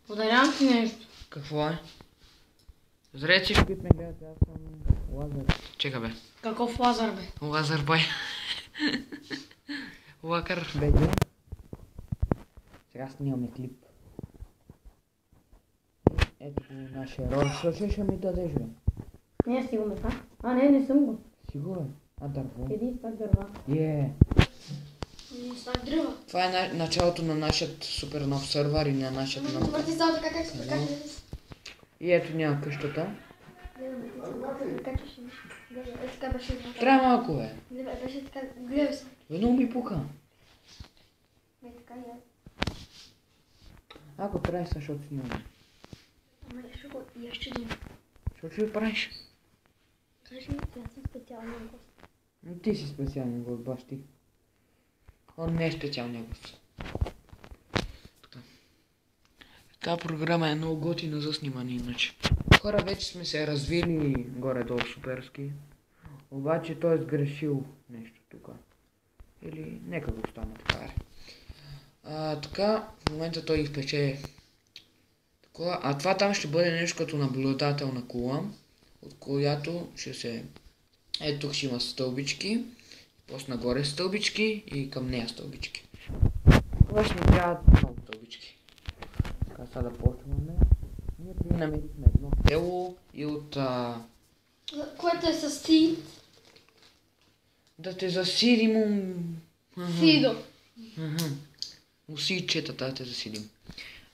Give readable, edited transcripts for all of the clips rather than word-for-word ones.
Подарявам ти нещо. Какво е? Здравейте всички, които ме гледате, аз съм Лазар. Чека бе. Каков Лазар, бе? Лазар бай. Лакър бе. Сега снимаме клип. Ето го нашия рол. Ще ми дадеш бе. Не, си го мека. Не съм го. Сигурен? Дърво. Един стак дърва. Един стак дърва. Това е началото на нашия супер нов сървър и на нашия нов... Върти само така, как се прекача. И ето няма къщата. Прекачаш. Така беше. Трябва малко бе. Не, беше така. Гледай се. Много ми пука. Така и аз. Ако трябва, защото снимаме. Ама ще го и аз ще дим. Що ще правиш? Кажи ми, аз съм специалния гост. Ти си специален гост, баш ти. Он не е специалния гост. Тази програма е много готина за снимане иначе. Хора, вече сме се развили горе-долу суперски. Обаче той е сгрешил нещо тук. Или нека го остане така. Така, в момента той изпече кола. А това там ще бъде нещо като наблюдателна кола, от която ще се... Ето тук ще има стълбички, после нагоре стълбички и към нея стълбички. Това ще ни трябват много стълбички. Така сега да почваме. Ние преди намерихме едно село и от... Което е със сид. Да те засидим... Сидо. Усичета да те засидим.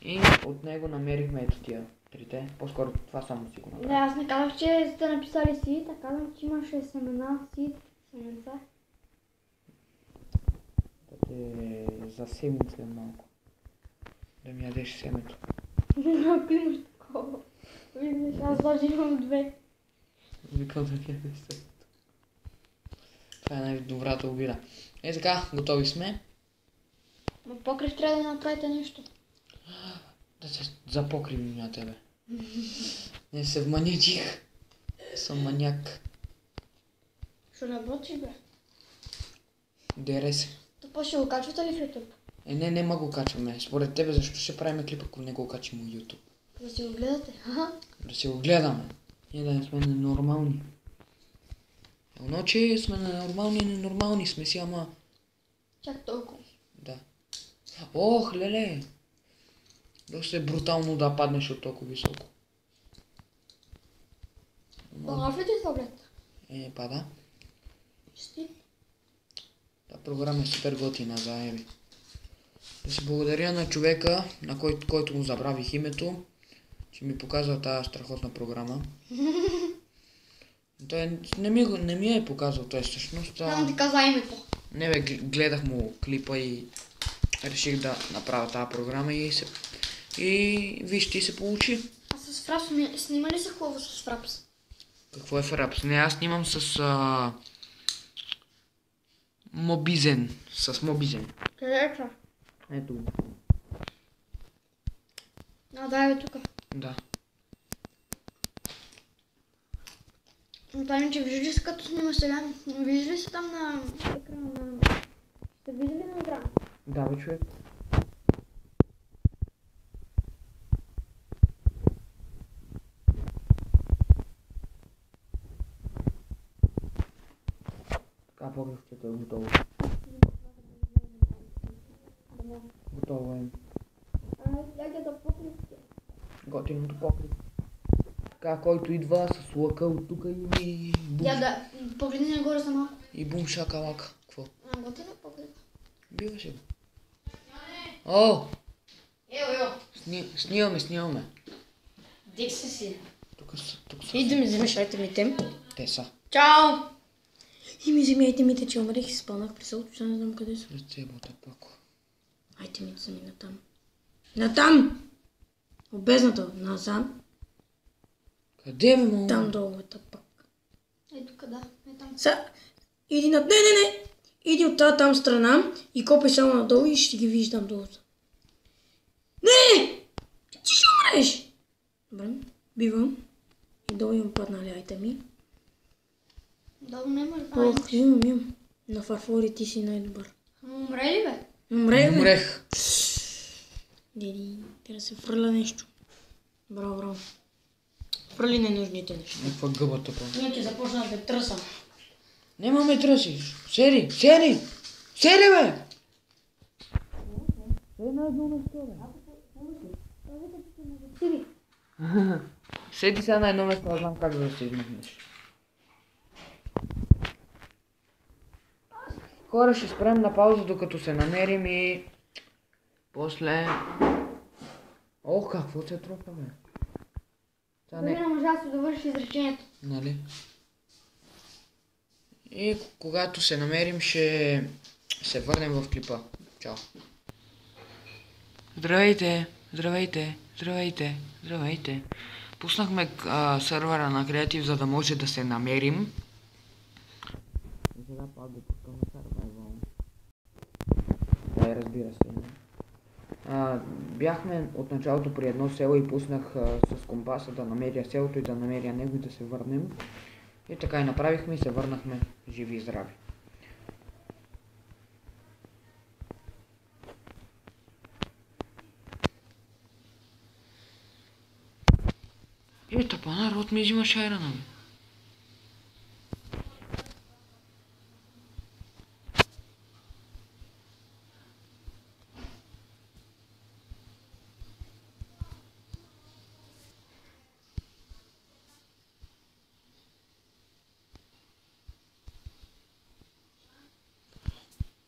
И от него намерихме ето тия трите. По-скоро това само си го направим. Не, аз не казах, че сте написали сид, а казвам, че имаше семена, сид, семенца. Да те засемим след малко. Да ми ядеш семето. Ако имаш такова. Виждаш, аз даже имам две. Викам да ми ядеш семето. Това е най-добрата обида. Е така, готови сме. Но покрив трябва да направите нещо. Да се запокривим на тебе. Не се вманятих. Съм маняк. Ще работиш, бе. Дере се. То ще го качвате ли в YouTube? Не го качваме. Според тебе защо ще правим клип, ако не го качим в YouTube? Да си го гледате. Да си го гледаме. Ние да не сме ненормални. Едно, че сме ненормални сме си, ама... Чак толкова. Да. Ох, леле! Доста е брутално да паднеш от толкова високо. Помага ли ти таблет? Пада. Честит. Та програма е супер готина за Еви. Да си благодаря на човека, на който му забравих името, че ми показва тази страхотна програма. Той не ми е показал той всъщност. Само ти каза името. Не бе, гледах му клипа и реших да направя тази програма и виж, ти се получи. А с Фрапс снима ли се хубаво с Фрапс? Какво е Фрапс? Не, аз снимам с Мобизен. С Мобизен. Къде е това? Ето го. Да, е тук. Да. Но че виждаш ли се като снима сега? Виждаш ли се там на екрана на... Сте виждали на екрана? Да, бе, човек. Така, покривчето е готово. Готово е. Як да покривче? Готиното покрив. Така, който идва с лъка от тук и бум. Я да погледни нагоре за малко. И бум шакалака. Какво? Готино покрив. Биваше го. О! Ео. Снимаме. Дик си. Тук са. И да ми вземеш айтемите. Те са. Чао! И ми вземи айтемите, че умрих и спълнах при селото, че не знам къде са. Рецебота пако. Айтемите са ми натам. Натам! Обезната, назам. Къде бе, мама? Там долу е пак. Ето къде, там. Иди над... Не! Иди от тази там страна и копай само надолу и ще ги виждам долу. Не! Ти ще умреш! Добре, бивам. И долу имам паднали айтеми. Долу няма ли? Ох, имам. На фарфори ти си най-добър. Умре ли, бе? Умрех. Деди, трябва да се фърля нещо. Браво, браво. Фърли ненужните неща. Някаква гъба тук. Ние започна да тръсам. Нема ме тръсиш. Седи, седи! Седи, бе! Седи на едно место, бе. Седи сега на едно место, аз знам как да се измъкнеш. Хора, ще спрем на пауза, докато се намерим и... После... Ох, какво се тропа, бе? Сега Дори не можа да се довърши изречението. Нали? И когато се намерим, ще се върнем в клипа. Чао! Здравейте! Здравейте! Здравейте! Здравейте! Пуснахме сървъра на Креатив, за да може да се намерим. И сега пак го пускаме сървайвал. Да, разбира се. Бяхме от началото при едно село и пуснах с компаса да намеря селото и да намеря него и да се върнем. И така и направихме и се върнахме живи и здрави. Тъпа народ ми взима шайрана, бе.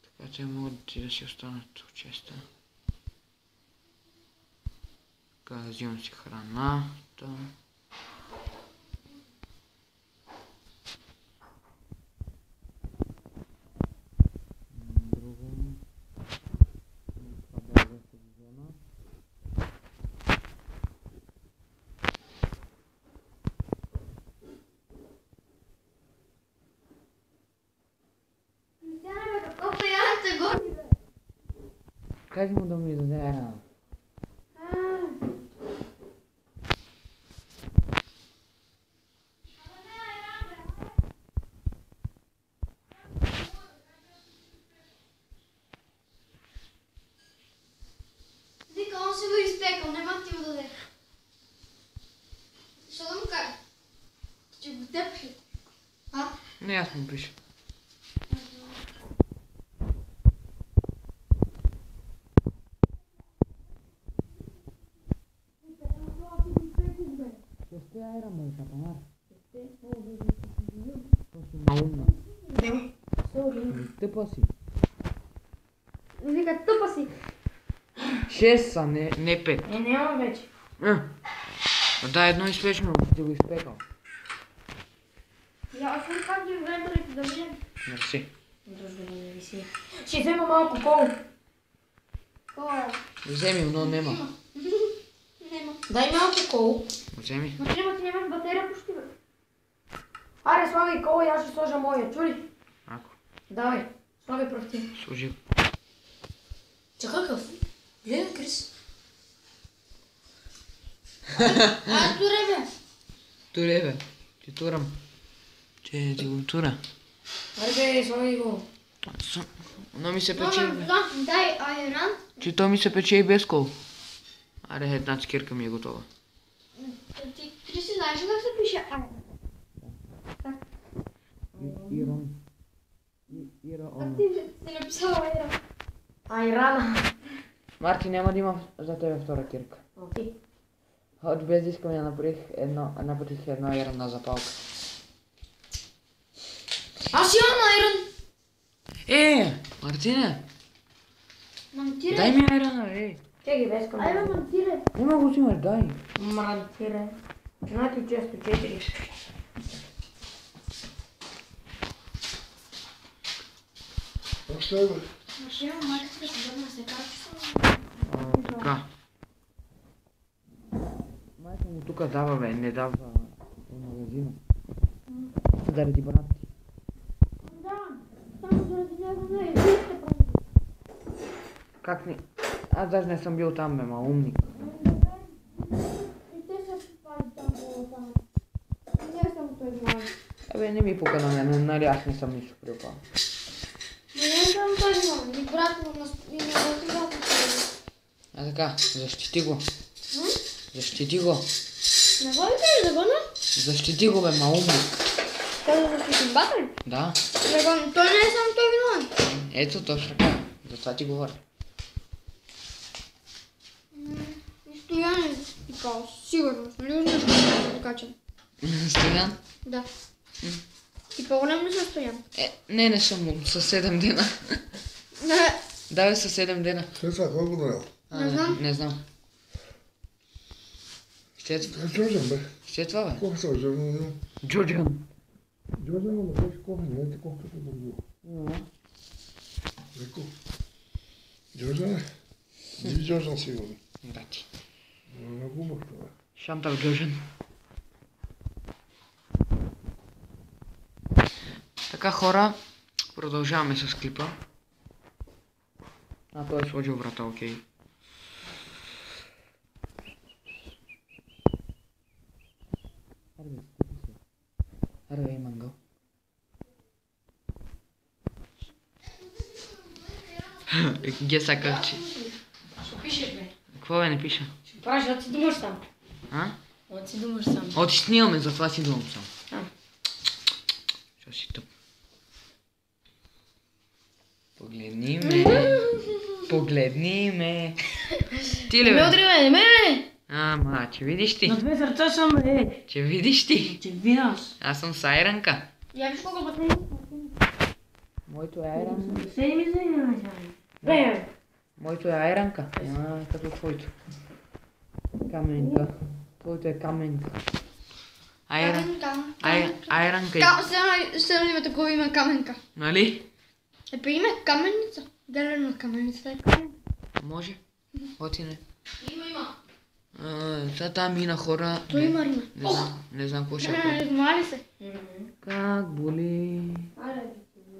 Така те могат да си останат от честа. Така, взимам си храната. Друго. Това да се взема. Кажи му да ми даде една. Вика, он си го изпекал, няма ти го даде. Защо да му кажа? Че го тъпши. А? Не, аз му пиша. Шесте айра, бе, капанар. То си маумна. Тъпа си. Вика, тъпа си. 6 са, не 5. Няма вече. Да, едно изпечено, ти го изпекал. Я, аз съм как ги време да видим. Мерси. Дружба да не виси. Ще взема малко кол. Вземи, но нема. Нема. Дай малко кол. Вземи. Машина ти нямаш батерия почти, бе. Аре, слагай кол и аз ще сложа моя. Чули? Ако. Давай, слагай прав ти. Служи. Чакай какъв? Гледай, Крис. Туре, бе. Туре, бе. Ти турам. Че ти го тура. Аре, бе, слагай го. Но ми се пече. Дай айран. Че то ми се пече и без кол. Аре, една цикирка ми е готова. Ти си знаеш ли как се пише айран? Ирон. А ти си написал айран. Айрана. Марти, няма да има за тебе втора кирка. Окей. От без да искам я направих една ирана запалка. Аз имам айран. Мартине, Монтирай. дай ми айрана, Чекай, без към. Айде, монтирай. Нема го взимаш, дай. Мрантире. Знати често 4. Машина, майка се върна се качва. Така. Майка му тук дава, бе, не дава в магазина. Заради брат ти. Да, само заради него не е. Вие сте прави. Как не? Аз даже не съм бил там, бе, умник. И те са пали там по-там. Не съм той знае. Абе, не ми пука на мен, нали аз не съм нищо припал. Не съм той знае. И брат му и на брат му. А така, защити го. Защити го. Не го ли кажеш да гона? Защити го, бе, маумник. Той да защитим бата ли? Да. Не го, той не е само той виновен. Ето, точно така. За това ти говоря. И Стоян е пипал, сигурно. Нали знаеш как е покачен? Стоян? Да. И по-голям ли са Стоян? Не съм със 7 дена. Не. Да, бе, със 7 дена. След това кой го нарел? Не знам. Не знам. Ще е това. Джорджан, бе. Ще е това, бе. Колко са Джорджан? Джорджан. Джорджан го направиш кофе, не ти колкото е друго. Леко. Джорджан е? Диви Джорджан сигурно. Да ти. Много хубав това. Шантал Джорджан. Така, хора, продължаваме с клипа. Той е сложил врата, окей. Аре, мангал. Геса кърчи. Що пишеш, бе? Какво бе не пиша? Ще правиш, да си думаш сам. А? Да си думаш сам. Оти снимаме, затова си думам сам. Що си тъп? Погледни ме. Погледни ме. Ти ли Не ме бе? удри, бе, не ме, бе! Ама, че видиш ти? На две сърца съм, бе! Че видиш ти? Че видаш. Аз съм Сайранка. Я виж колко батареи. Моето е Айран. Седи ми за една бе! Моето е Айранка. Като твоето. Каменка. Твоето е каменка. Айранка и... Сега има такова име Каменка. Нали? При име Каменница. Дерена каменница е каменка. Може? Оти не. Има. Там мина хора. Той има Рима. Не знам какво ще Не, знали се. Как боли?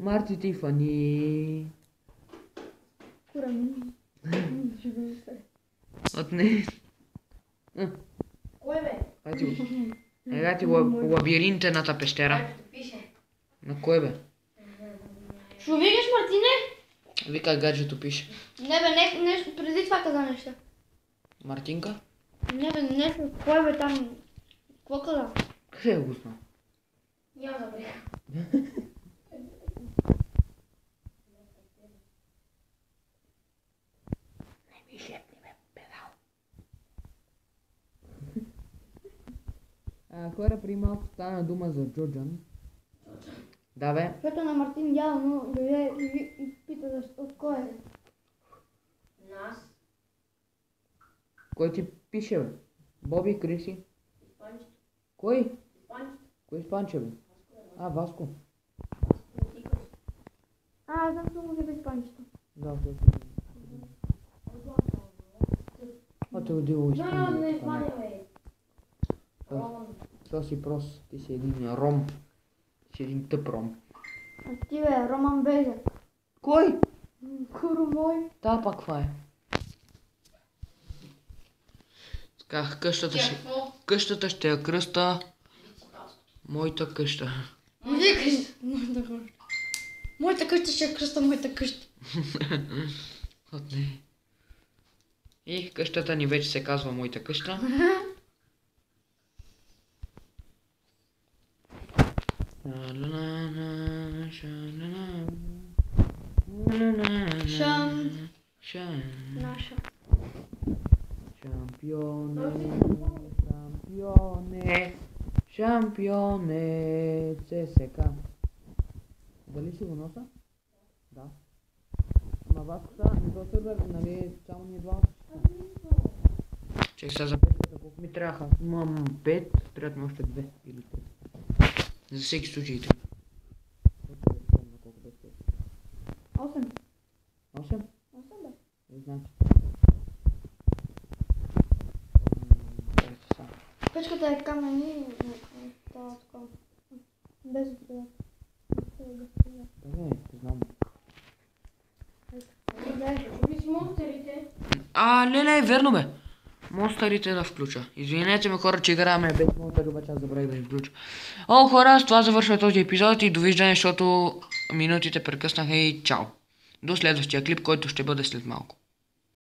Марти Тифани. Кура ми. Отне. Кой, бе? Ега ти лабиринтената пещера. На кой бе? Ще викаш Мартине? Вика гаджето пише. Не бе, не, преди това каза нещо. Мартинка? Не бе, нещо, кой бе там? Какво каза? Къде го знам? Няма да бре. Не ми шепни ме, педал. Хора, при малко стана дума за Джорджан. Да бе. Защото на Мартин явно дойде и пита от кой е. Нас. Кой ти пише бе? Боби, Криси? Кой? Кой спанче бе? Васко. Аз знам, че може да изпанчето. Да, те отдело изпанчето. Това си прост. Ти си един ром. Ти си един тъп ром. А ти бе, Роман Безер. Кой? Куро мой. Та пак това е. Така, къщата ще я кръста. Моята къща. Моята къща ще кръста моята къща. Отне. И къщата ни вече се казва моята къща. Наша. Шампионе, ЦСК. Дали си го носа? Да. Ама Васко са, не то сървър, нали, само ни два. Чек сега за 5 колко ми трябваха. Имам 5, трябват ми още 2 или 3. За всеки случай 3. 8. 8? 8 бе. Не знам. Печката е камени. Това такова. Без това. Да, не знам. Не, верно бе. Монстърите да включа. Извинете ме хора, че играеме без монстър, обаче аз забравих да ги включа. Хора, с това завършва този епизод и довиждане, защото минутите прекъснаха и чао. До следващия клип, който ще бъде след малко.